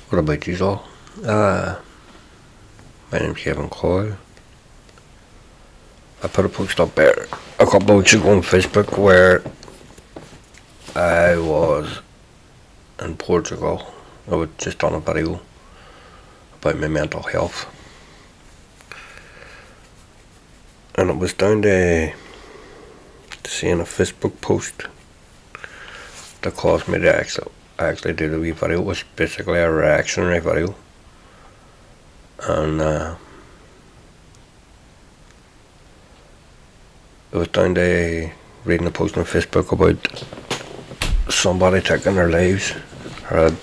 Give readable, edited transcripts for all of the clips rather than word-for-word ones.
What about you all? My name's Kevin Coylo. I put a post up there a couple of weeks ago on Facebook where I was in Portugal. I was just on a video about my mental health. And it was down to seeing a Facebook post that caused me to actually do the wee video. It was basically a reactionary video. And it was down to reading a post on Facebook about somebody taking their lives, or had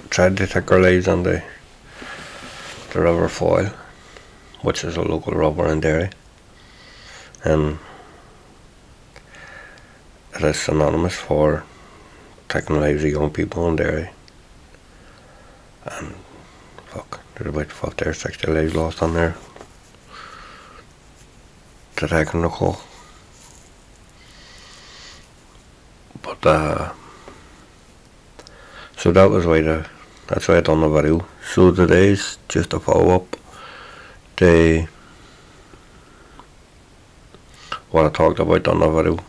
tried to take their lives on the River Coylo, which is a local river in Derry. And it is synonymous for taking the lives of young people in Derry. And there's about 50 or 60 lives lost on there that I can recall. But so that's why I done the video. So today's just a follow up to what I talked about on the video.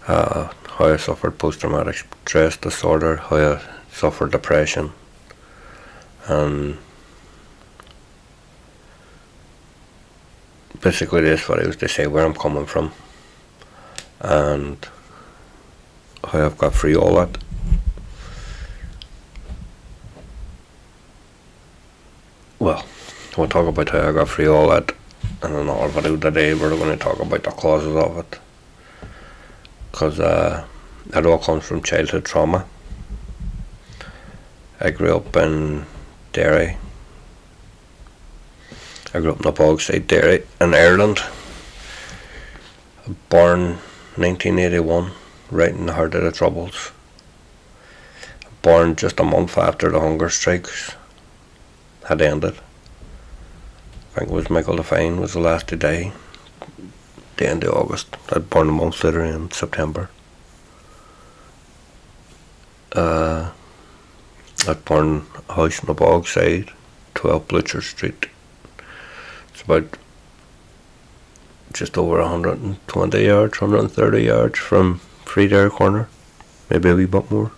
How I suffered post-traumatic stress disorder, how I suffered depression, and basically this video is to say where I'm coming from and how I've got through all that. Well, we'll talk about how I got through all that in another video today. We're going to talk about the causes of it, because it all comes from childhood trauma. I grew up in Derry. I grew up in the Bogside, Derry, in Ireland. Born 1981, right in the heart of the Troubles. Born just a month after the hunger strikes had ended. I think it was Michael Devine was the last to die, the end of August. I'd born a month later in September. I'd born a house in the Bogside, 12 Blucher Street. It's about just over 120 yards, 130 yards from Friedare Corner, maybe a wee bit more.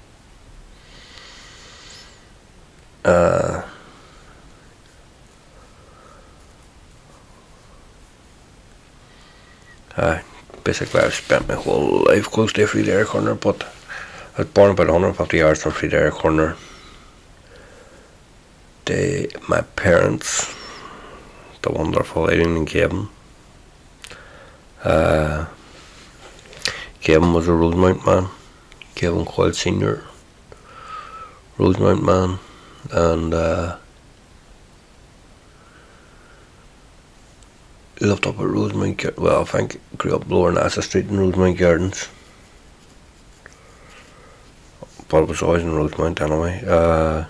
Basically I've spent my whole life close to Friedare Corner, but I was born about 150 yards from Friedare Corner. My parents, the wonderful Aileen and Kevin. Kevin was a Rosemount man, Kevin Coylo Senior, Rosemount man, and lived up at Rosemount. Well, I think grew up lower Nassa Street in Rosemount Gardens, but it was always in Rosemount anyway.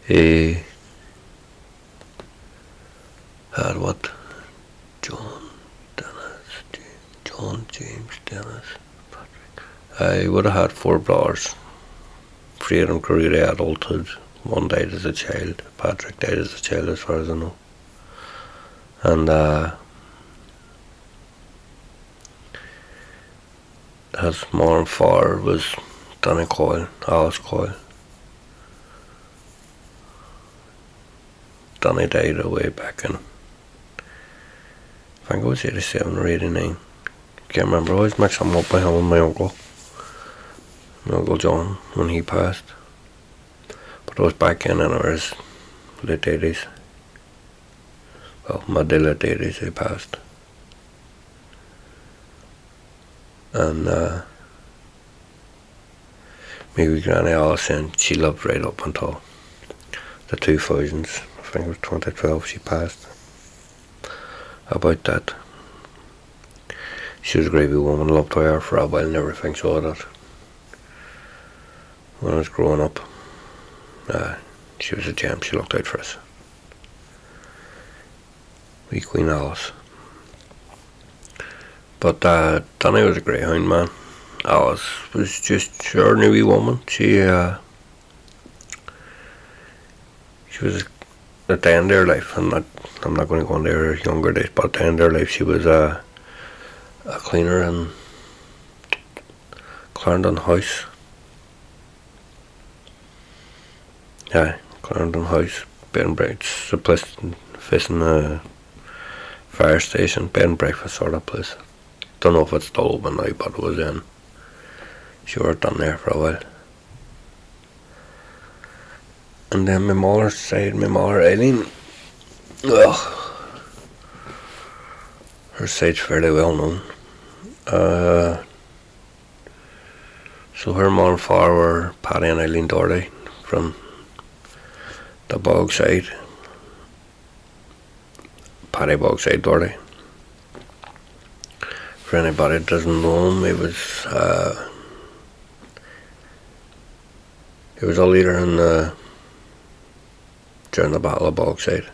He had John, James, Dennis, Patrick. I would have had 4 brothers. 3 of them grew to adulthood. 1 died as a child. Patrick died as a child, as far as I know. And his mother and father was Danny Coylo, Alice Coylo. Danny died away back in, I think it was 87 or 89. Can't remember. I always mix him up by him and my uncle John, when he passed. But it was back in his late 80s. Well, mid to late 80s he passed. And my wee granny Alison, she lived right up until the 2000s. I think it was 2012 she passed. About that. She was a great wee woman, loved her for a while and everything, so that when I was growing up, she was a gem. She looked out for us. Wee Queen Alice. But Danny was a greyhound man. Alice was just an ordinary wee woman. She She was at the end of her life. I'm not going to go into her younger days, but at the end of her life, she was a cleaner in Clarendon House. Yeah, Clarendon House, bed and breakfast. It's a place facing a fire station, bed and breakfast sort of place. Don't know if it's still open now, but it was in. She worked on there for a while. And then my mother's side, my mother Eileen, well, her side's fairly well known. So her mother and father were Paddy and Eileen Doherty from the Bogside. Paddy Bogside Doherty. For anybody that doesn't know him, he was a leader in during the Battle of Bogside.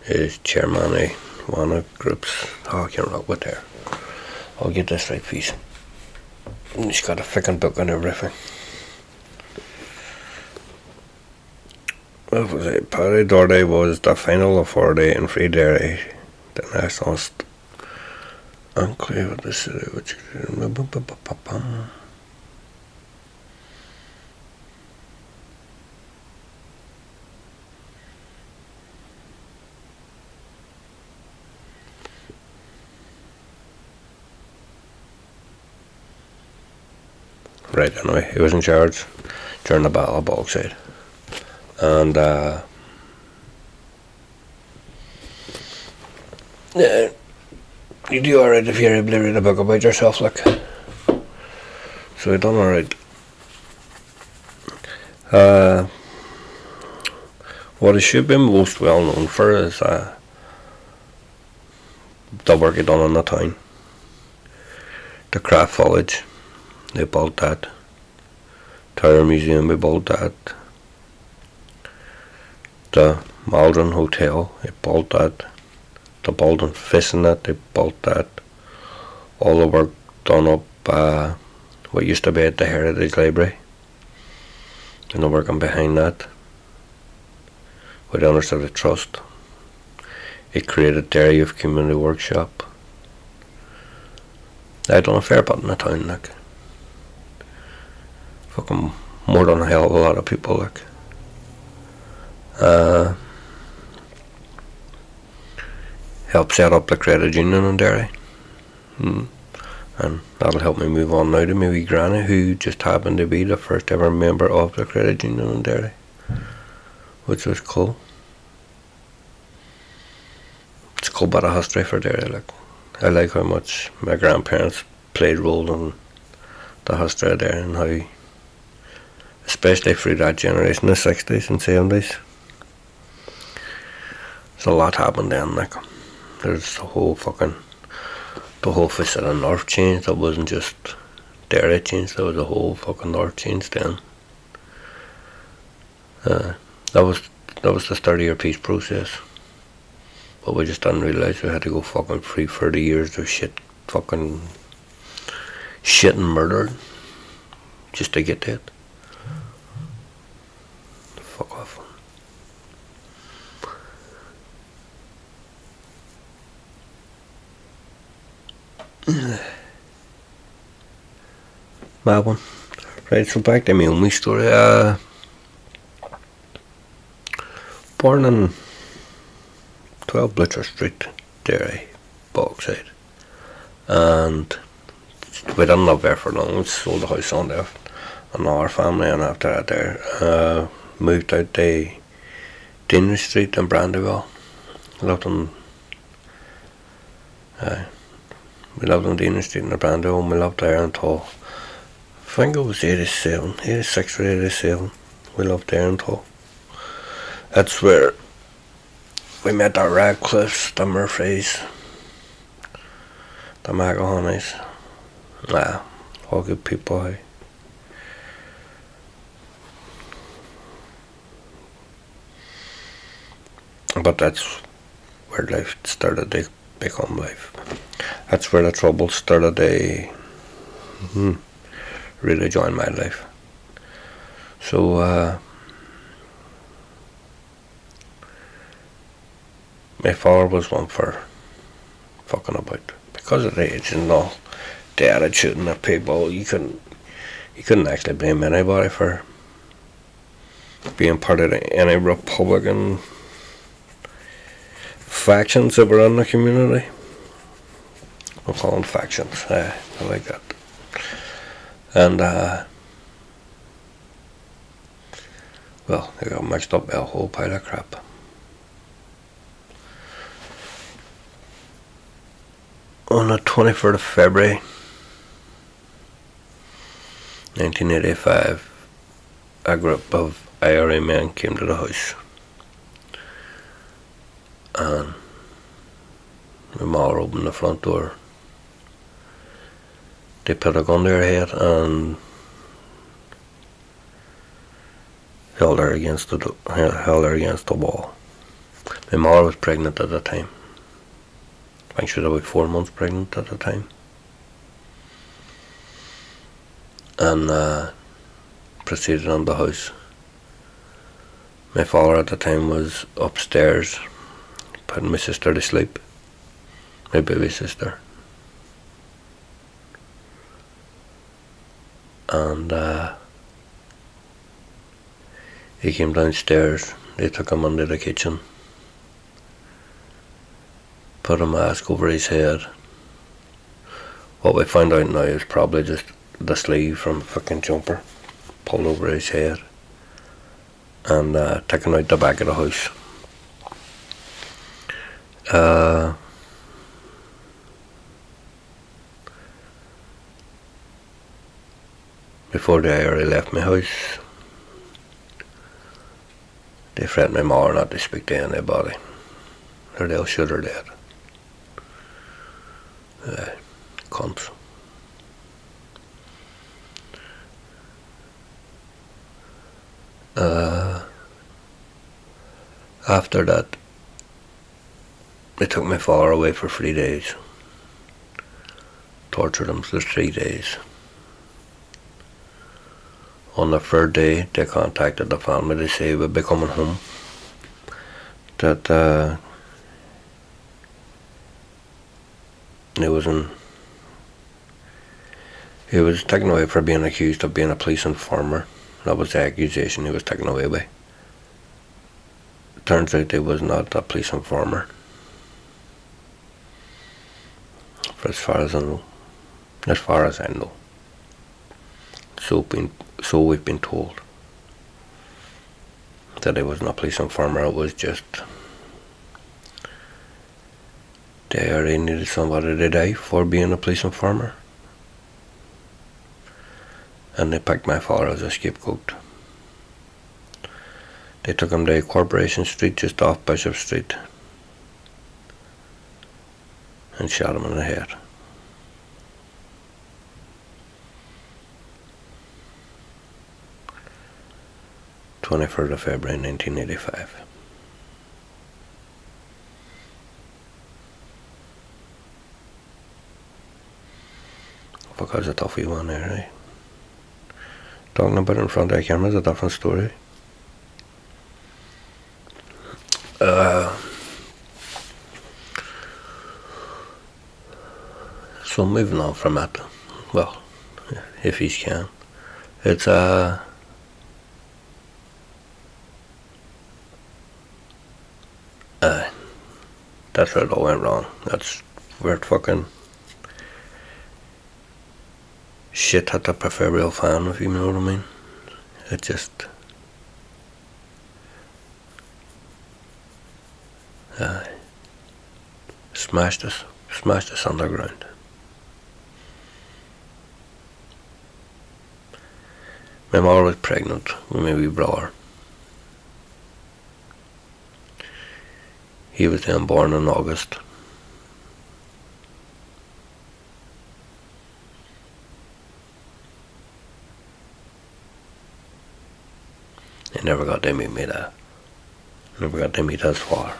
He's chairman of one of the groups. Oh, I can't remember what there. I'll get this right, please. He's got a fucking book and everything. What was it? Paddy Doherty was the final authority in Free Derry, the nationalist enclave of the city, which right, anyway, he was in charge during the Battle of Bogside. And yeah, you do alright if you're able to read a book about yourself, like. So you done alright. What he should be most well known for is the work he done in the town. The Craft Village, they built that. Tower Museum, we built that. The Maldron Hotel, they built that. The Baldwin Fishing Net, they built that. All the work done up what used to be at the Heritage Library, and the working behind that with the owners of the trust. It created Derry Youth Community Workshop. I done a fair bit in the town, like. Fucking more than a hell of a lot of people, like. Helped set up the credit union in Derry. And that'll help me move on now to my wee granny, who just happened to be the first ever member of the credit union in Derry, which was cool. It's a cool bit of history for Derry, like. I like how much my grandparents played role in the history of Derry, and how, especially through that generation, the 60s and 70s, there's a lot happened then, like. There's the whole face of the north changed. It wasn't just Derry changed, there was the whole fucking north changed then. That was the 30-year peace process. But we just didn't realise we had to go fucking through 30 years of shit and murder just to get that. Fuck off. Mad one. Right, so back to my only story. Born in 12 Blitzer Street, Derry, Bogside. And we didn't live there for long. We sold the house on there. Another family, and after that there, moved out to Deanery Street in Brandywell. We lived on Deanery Street in Brandywell, and we lived there until, I think it was 86 or 87. We lived there until. That's where we met the Radcliffes, the Murphys, the McElhoneys. All good people, hey. But that's where life started to become life. That's where the trouble started to really join my life. So My father was one for fucking about. Because of the age and all, the attitude and the people, you couldn't actually blame anybody for being part of any Republican factions that were in the community. We'll call them factions. I like that. And well, they got mixed up with a whole pile of crap. On the 23rd of February 1985, a group of IRA men came to the house, and my mother opened the front door. They put a gun to her head and held her against the wall. My mother was pregnant at the time. I think she was about 4 months pregnant at the time. And proceeded on the house. My father at the time was upstairs putting my sister to sleep, my baby sister. And he came downstairs. They took him into the kitchen, put a mask over his head. What we found out now is probably just the sleeve from a fucking jumper pulled over his head, and taken out the back of the house. Before they already left my house, they threatened my mother not to speak to anybody, or they'll shoot her dead. Cunts. After that, they took my father away for 3 days. Tortured him for 3 days. On the 3rd day, they contacted the family to say he would be coming home. That he was taken away for being accused of being a police informer. That was the accusation he was taken away by. Turns out he was not a police informer, for as far as I know. As far as I know. So we've been told that he wasn't a police informer. It was just they already needed somebody to die for being a police informer, and they picked my father as a scapegoat. They took him to Corporation Street, just off Bishop Street, and shot him in the head. (23rd of February 1985). Because a tough one there, right? Talking about it in front of the camera is a different story. So moving on from that, well, if he can, it's that's where it all went wrong. That's where it fucking shit hit the proverbial fan, if you know what I mean. It just smashed us underground. My mother was pregnant with my wee brother. He was then born in August. I never got to meet me that. Never got to meet his father.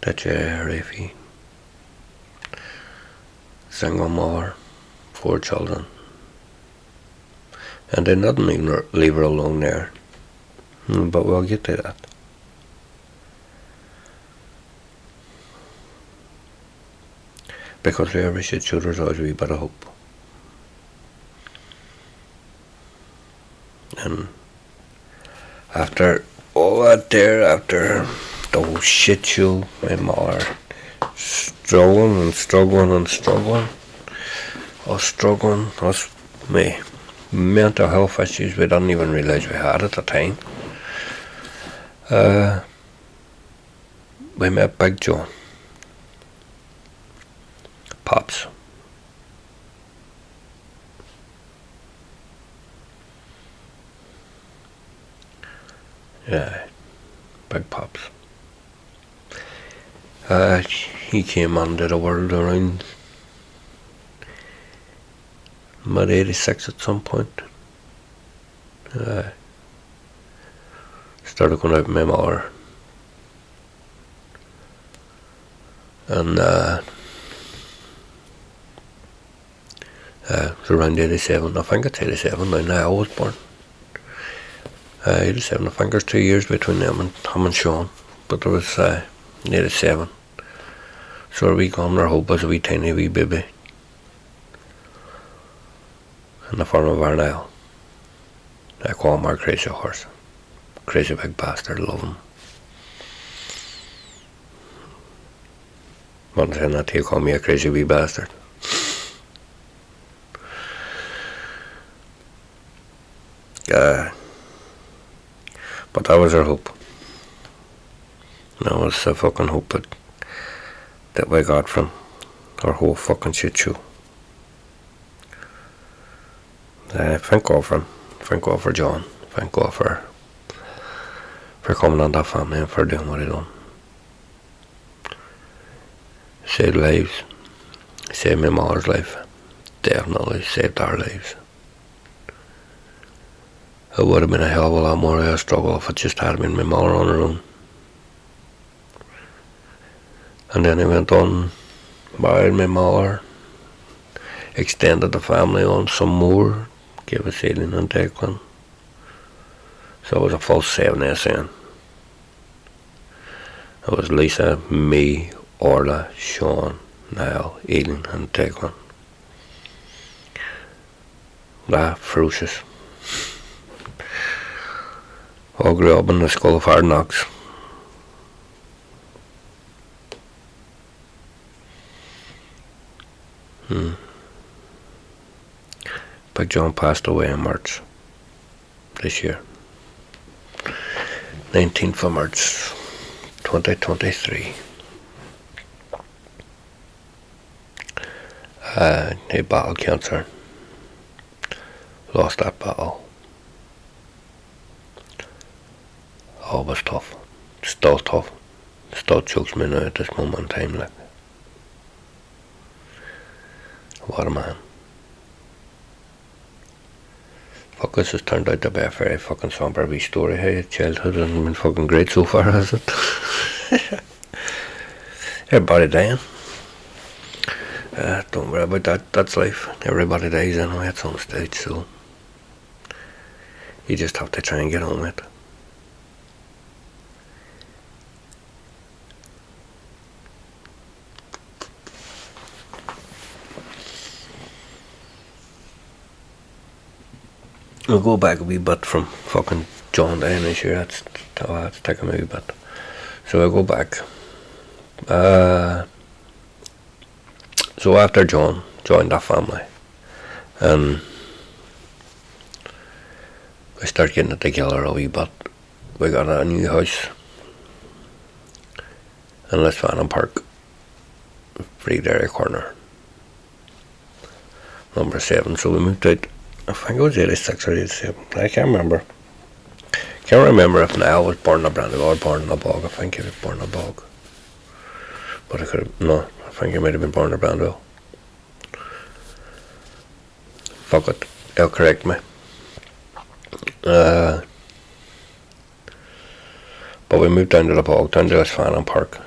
That's Rafi. Single mother, 4 children. And they didn't even leave her alone there. But we'll get to that. Because for every shit show there's always a wee bit of hope. And after all that there, after the whole shit show, my mother struggling and struggling and struggling. Us me mental health issues we didn't even realise we had at the time. We met Big John. Pops. Yeah, Big Pops. He came under the world around mid-86 at some point. Started going out with my mother. And it was around 87. I think it's 87 now I was born. 87, I think there's 2 years between them and him and Sean. But there was 87. So we got our hope as a wee tiny wee baby. In the form of Arnell. I call him our crazy horse. Crazy big bastard, love him. One saying that he'll call me a crazy wee bastard. But that was our hope. That was the fucking hope that we got from our whole fucking shit show. Thank God for him. Thank God for John. Thank God for coming on that family and for doing what he done. Saved lives. Saved my mother's life. Definitely saved our lives. It would have been a hell of a lot more of a struggle if it just had been my mother on her own. And then he went on, married my mother, extended the family on some more, gave us Aileen and Declan. So it was a full 7 SN. It was Lisa, me, Orla, Sean, Niall, Aileen and Declan. That ferocious. All grew up in the School of Hard Knocks. Big John passed away in March this year. 19th of March 2023. He battled cancer. Lost that battle. Always tough. Still tough. Still chokes me now at this moment in time. Like, what a man. Fuck, this has turned out to be a very fucking somber wee story. Hey, childhood hasn't been fucking great so far, has it? Everybody dying. Don't worry about that. That's life. Everybody dies anyway at some stage, so you just have to try and get on with it. We'll go back a wee bit from fucking John dying this year. That's taking me a wee bit. So we'll go back. So after John joined that family, and we start getting it together a wee bit. We got a new house in Lisfannon Park, Freedary Corner, number 7. So we moved out. I think it was 86 or 87. I can't remember. Can't remember if Niall was born in a Brandywell or born in a bog. I think he was born in a bog. But I could have, no, I think he might have been born in a Brandywell. Fuck it, he'll correct me. But we moved down to the bog, down to Lisfannon Park.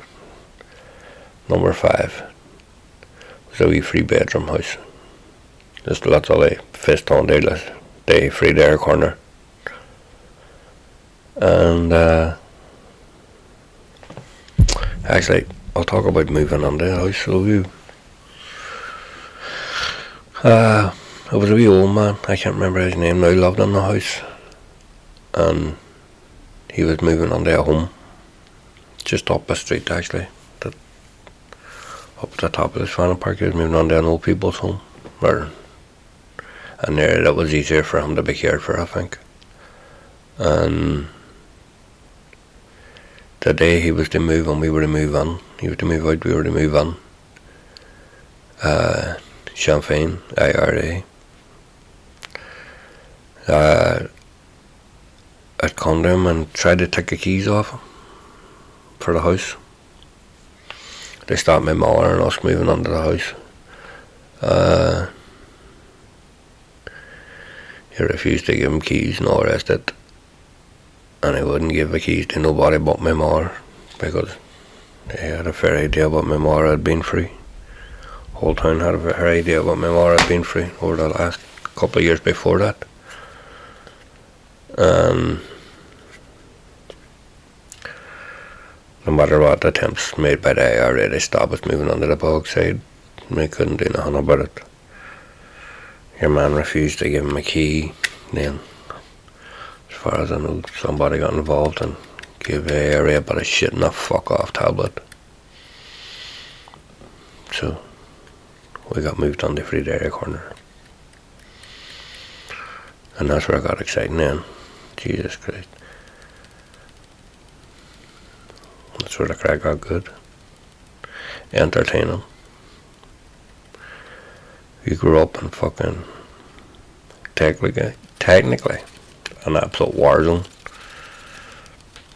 Number 5. It was a wee 3-bedroom house. Just lots of like fist on there, the Friedare corner. And actually, I'll talk about moving on to the house. So it was a wee old man, I can't remember his name now, lived in the house, and he was moving on to a home just up the street, actually, up the top of the Shannon Park. He was moving on to an old people's home, and there it was easier for him to be cared for, I think. And the day he was to move and we were to move in, he was to move out, we were to move in, Sinn Féin, IRA, had come to him and tried to take the keys off him for the house. They stopped my mother and us moving into the house. He refused to give him keys and all the rest of it, and he wouldn't give the keys to nobody but my mother, because they had a fair idea what my mother had been through. The whole town had a fair idea what my mother had been through over the last couple of years before that. No matter what attempts made by the IRA to stop us moving onto the bog side, they couldn't do nothing about it. Your man refused to give him a key. Then, as far as I know, somebody got involved and gave the IRA about a shit and a fuck off tablet. So we got moved on to Friedare corner, and that's where I got exciting then. Jesus Christ. That's where the crack got good. Entertaining. You grew up in fucking technically an absolute war zone,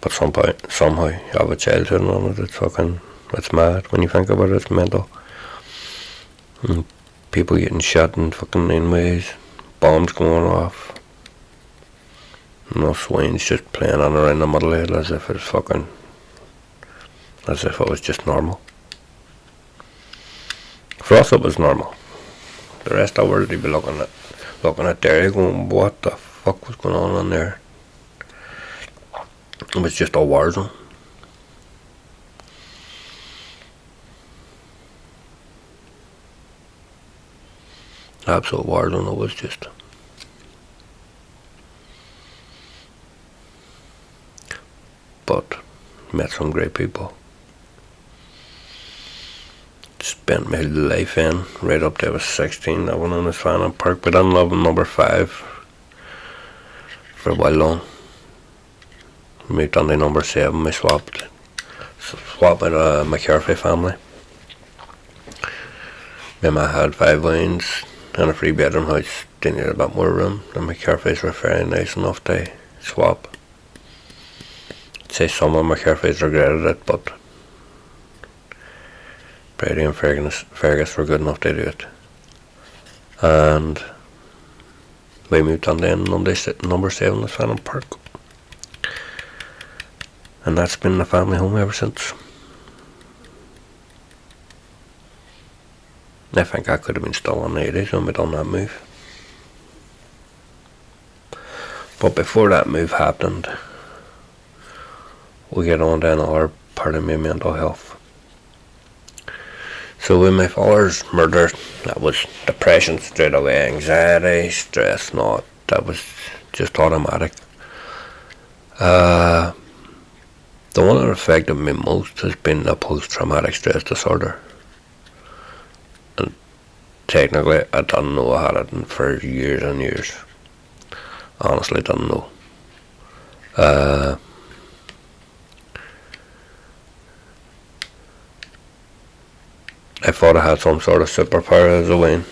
but somehow you have a childhood on it. It's mad when you think about it. It's mental. And people getting shot in fucking 9 ways, bombs going off, no swines just playing on around the middle of it as if it was just normal. For us it was normal. The rest of the world, they'd be looking at Derry going, what the fuck was going on in there? It was just a war zone. Absolute war zone it was just. But met some great people. Spent my life in, right up to I was 16, I went on this Shannon Park, but I didn't live in number 5 for a while long. Moved on to number 7, I swapped with a McCarthy family. My ma had 5 wines and a 3-bedroom house. They needed a bit more room. The McCarthys were very nice enough to swap. I'd say some of McCarthys regretted it, but Brady and Fergus were good enough to do it. And we moved on then number 7 at Shannon Park. And that's been the family home ever since. I think I could have been still in the 80s when we done that move. But before that move happened, we get on to another part of my mental health. So with my father's murder, that was depression straight away, anxiety, stress, that was just automatic. The one that affected me most has been the post-traumatic stress disorder. And technically, I didn't know I had it for years and years. Honestly, didn't know. I thought I had some sort of superpower as a Wayne.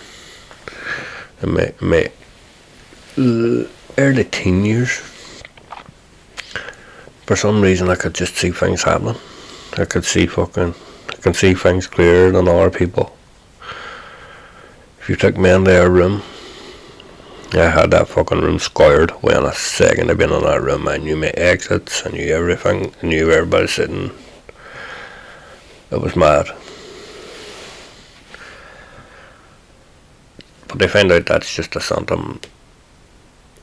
In my early teen years, for some reason I could just see things happening. I can see things clearer than other people. If you took me into a room, I had that fucking room scoured within a second of being in that room. I knew my exits, I knew everything, I knew everybody sitting. It was mad. But they find out that's just a symptom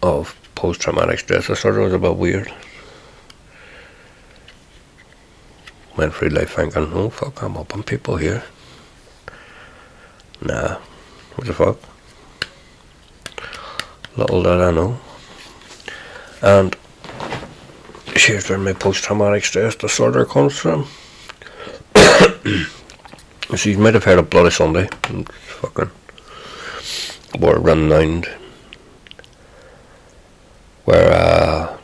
of post-traumatic stress disorder was a bit weird. Went through life thinking, oh fuck, I'm up on people here. Nah, what the fuck? Little did I know. And here's where my post-traumatic stress disorder comes from. So you might have heard of Bloody Sunday. It's fucking war renowned, where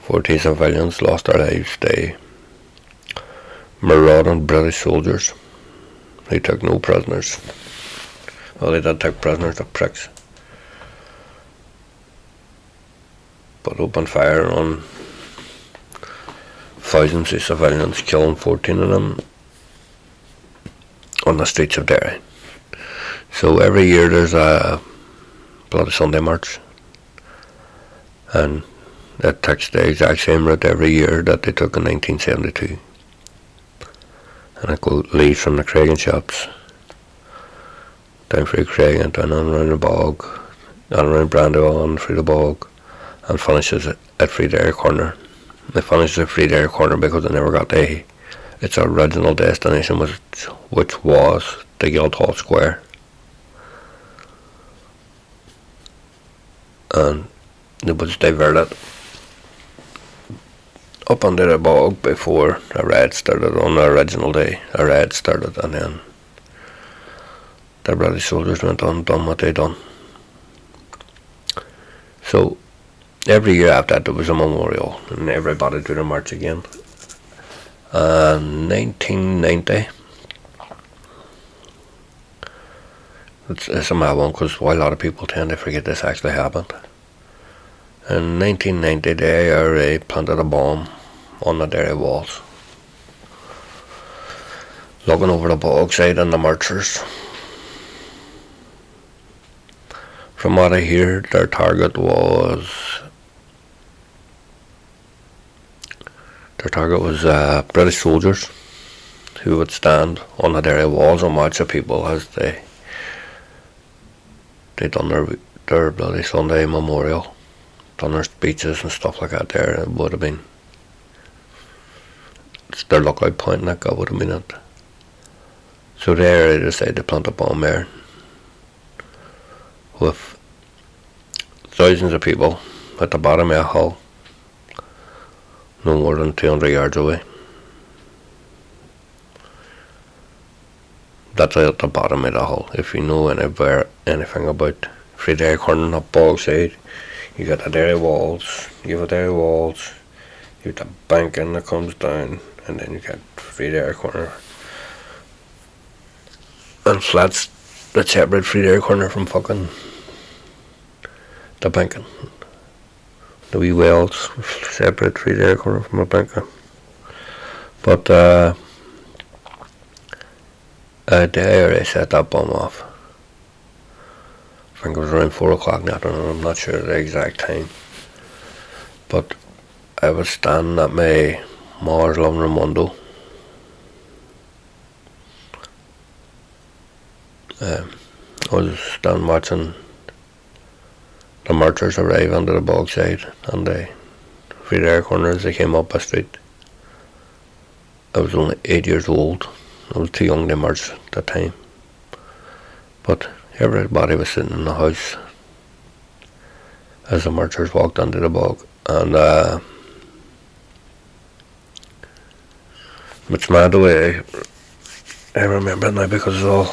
14 civilians lost their lives. They marauded British soldiers. They took no prisoners. Well, they did take prisoners, the pricks. But opened fire on thousands of civilians, killing 14 of them on the streets of Derry. So every year there's a Bloody Sunday march, and it takes the exact same route every year that they took in 1972. And it leaves from the Craigan shops down through Craigan, down and around the bog, down around Brandywell and through the bog, and finishes at Friedare Corner. They finished at Friedare Corner because they never got to its original destination, which was the Guildhall Square. And it was diverted up under the bog before a raid started on the original day. A raid started, and then the British soldiers went on and done what they done. So every year after that there was a memorial, and everybody did a march again. 1990, it's a mad one because why a lot of people tend to forget this actually happened. In 1990, the IRA planted a bomb on the Derry walls, looking over the bog side and the marchers. From what I hear, their target was British soldiers who would stand on the Derry walls and watch the people as they done their Bloody Sunday memorial, done their speeches and stuff like that there. It would have been, it's their lookout point, and that would have been it. So there they decided to plant a bomb there with thousands of people at the bottom of a hill, no more than 200 yards away. That's at the bottom of the hill. If you know anything about Friedare Corner, up bog side, you got the Derry walls, you have the banking that comes down, and then you got Friedare Corner. And flats that separate Friedare Corner from fucking the banking. The wee wells separate Friedare Corner from the banking. But the IRA set that bomb off. I think it was around 4 o'clock in the afternoon. I'm not sure the exact time. But I was standing at my Mars living room window. I was standing watching the marchers arrive onto the bog side and the Friedare Corner as they came up the street. I was only 8 years old. I was too young to march at the time. But everybody was sitting in the house as the marchers walked onto the bog. And it's mad the way I remember it now, because all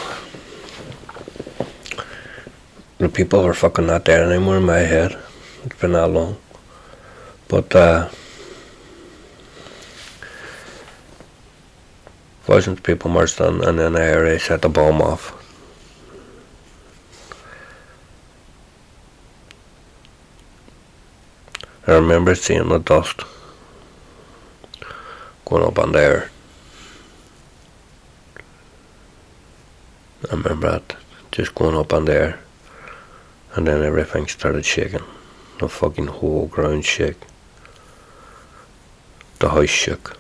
the people are fucking not there anymore in my head. It's been that long. But thousands of people marched on, and then the IRA set the bomb off. I remember seeing the dust going up on the air. I remember that, just going up on the air, and then everything started shaking. The fucking whole ground shook. The house shook.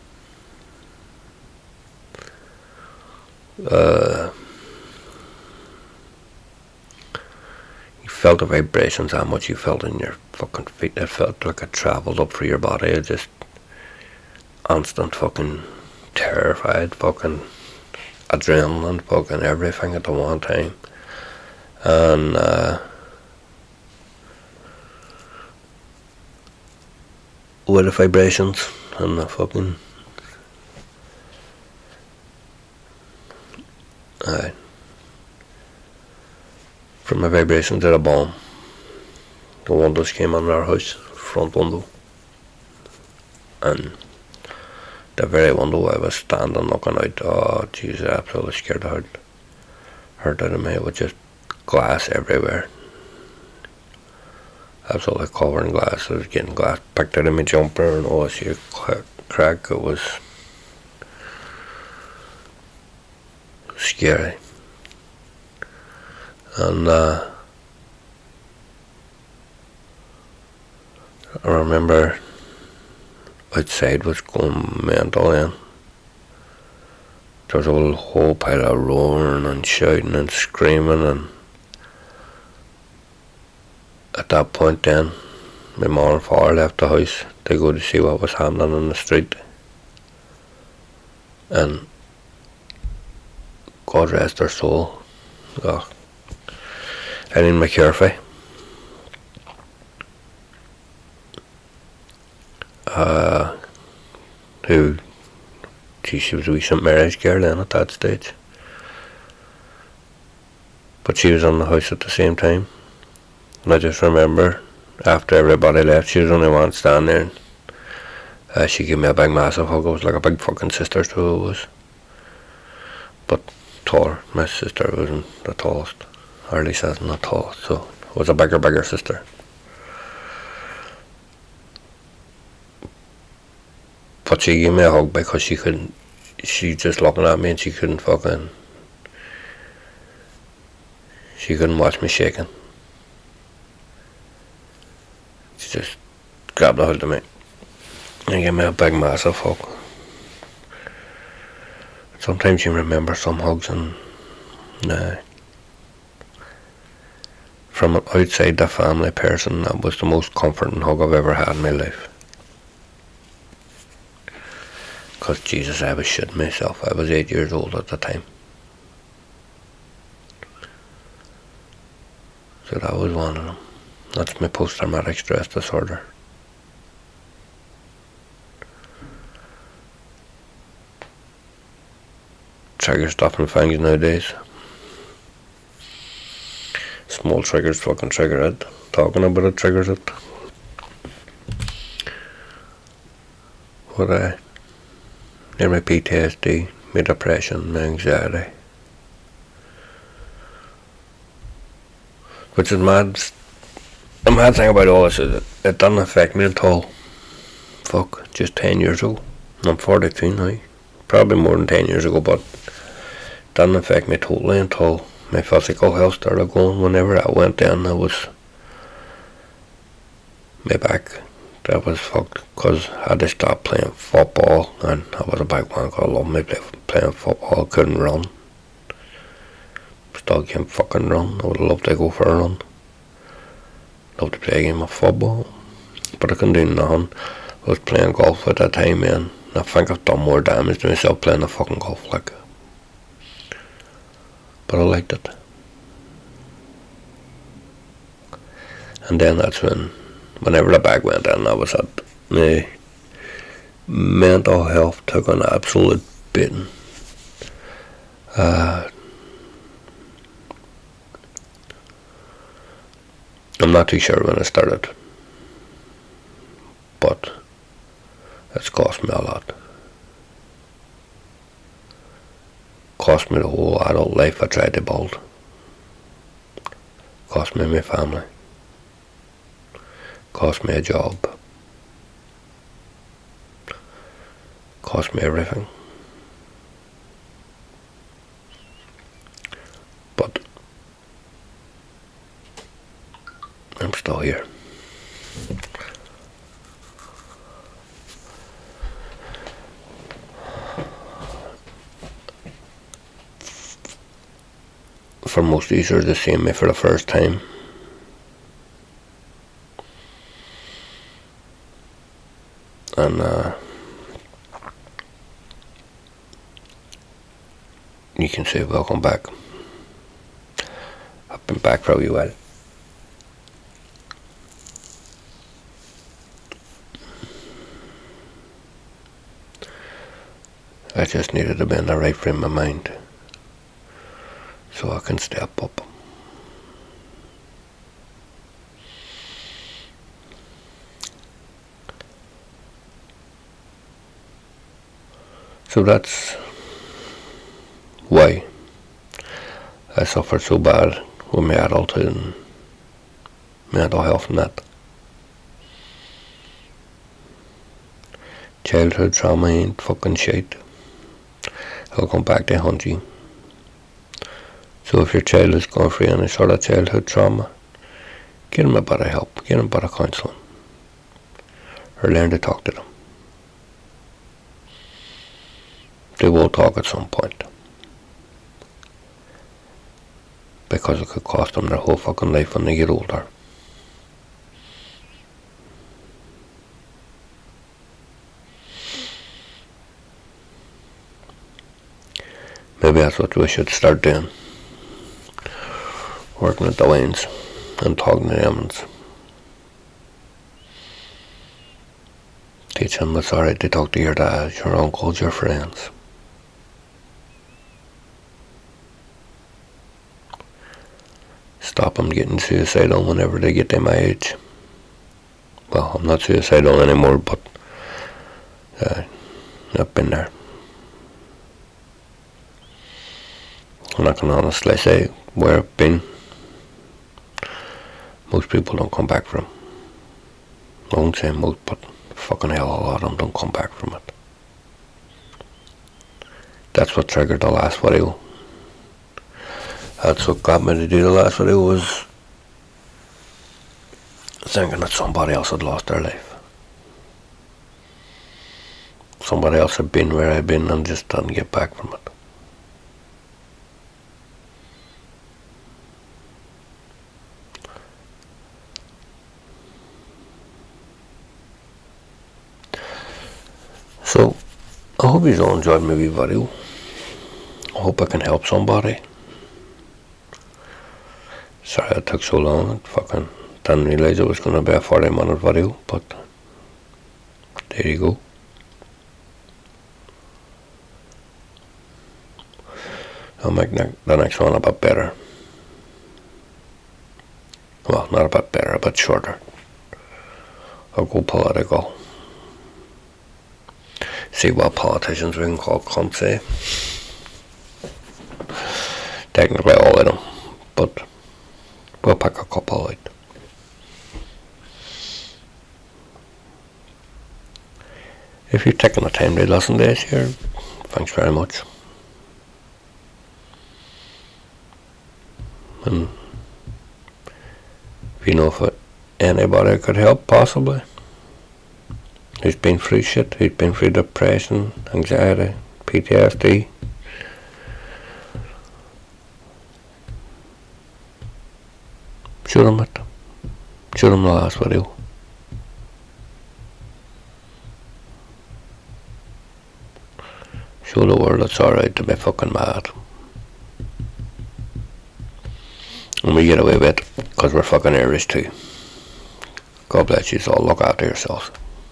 You felt the vibrations, how much you felt in your fucking feet. It felt like it travelled up through your body. It just instant fucking terrified, fucking adrenaline, fucking everything at the one time. And with the vibrations and the fucking from the vibrations of the bomb, the windows came on our house, front window, and the very window I was standing looking out. Oh Jesus, I absolutely scared the hurt out of me. It was just glass everywhere, absolutely covered in glass. I was getting glass picked out of my jumper and all this crack. It was scary. And I remember outside was going mental then. There was a whole pile of roaring and shouting and screaming, and at that point then my mum and father left the house to go to see what was happening in the street. And God rest their soul, Eileen McCurphy, who, she was a wee St. Mary's girl then at that stage, but she was in the house at the same time. And I just remember after everybody left, she was the only one standing there, and she gave me a big massive hug. It was like a big fucking sister, so it was, but taller. My sister wasn't the tallest, or at least not tallest, so it was a bigger sister. But she gave me a hug because she just looking at me and she couldn't watch me shaking. She just grabbed a hold of me and gave me a big massive hug. Sometimes you remember some hugs, and from outside the family person, that was the most comforting hug I've ever had in my life. Because Jesus, I was shitting myself. I was 8 years old at the time. So that was one of them. That's my post-traumatic stress disorder. Trigger stuff and things nowadays. Small triggers fucking trigger it. Talking about it triggers it. What my PTSD, my depression, my anxiety. Which is mad. The mad thing about all this is it doesn't affect me until just 10 years ago. I'm 42 now. Probably more than 10 years ago, but it doesn't affect me totally until my physical health started going. Whenever I went down, I was my back. That was fucked because I had to stop playing football, and I was a big one because I loved me playing football. I couldn't run. Still can't fucking run. I would love to go for a run. Love to play a game of football, but I couldn't do nothing. I was playing golf at that time, man. I think I've done more damage to myself playing the fucking golf, like. But I liked it. And then that's whenever the bag went in, I was at my mental health took an absolute beating. I'm not too sure when it started, but it's cost me a lot. Cost me the whole adult life I tried to build. Cost me my family. Cost me a job. Cost me everything. But I'm still here. For most of you who are to see me for the first time, and you can say welcome back. I've been back for a wee while. I just needed to be in the right frame of mind so I can step up. So that's why I suffered so bad with my adulthood and mental health and that. Childhood trauma ain't fucking shit. It'll come back to haunt you. So if your child is going through any sort of childhood trauma, get them a bit of help, get them a bit of counselling, or learn to talk to them. They will talk at some point, because it could cost them their whole fucking life when they get older. Maybe that's what we should start doing. Working with the lanes and talking to them and teach them it's alright to talk to your dads, your uncles, your friends. Stop them getting suicidal whenever they get to my age. Well, I'm not suicidal anymore, but I've been there. And I can honestly say where I've been, most people don't come back from. I won't say most, but fucking hell, a lot of them don't come back from it. That's what triggered the last video. That's what got me to do the last video, was thinking that somebody else had lost their life. Somebody else had been where I'd been and just didn't get back from it. So, I hope you all enjoyed my wee video. I hope I can help somebody. Sorry it took so long. I fucking didn't realise it was going to be a 40-minute video, but there you go. I'll make the next one a bit better. Well, not a bit better, a bit shorter. I'll go political. See what politicians we can call cunts, eh? Technically all of them, but we'll pick a couple out. If you've taken the time to listen to this here, thanks very much. And if you know if anybody could help, possibly, who's been through shit, who's been through depression, anxiety, PTSD, show them it. Show them the last video. Show the world it's alright to be fucking mad. And we get away with it because we're fucking Irish too. God bless you all. Look after yourselves.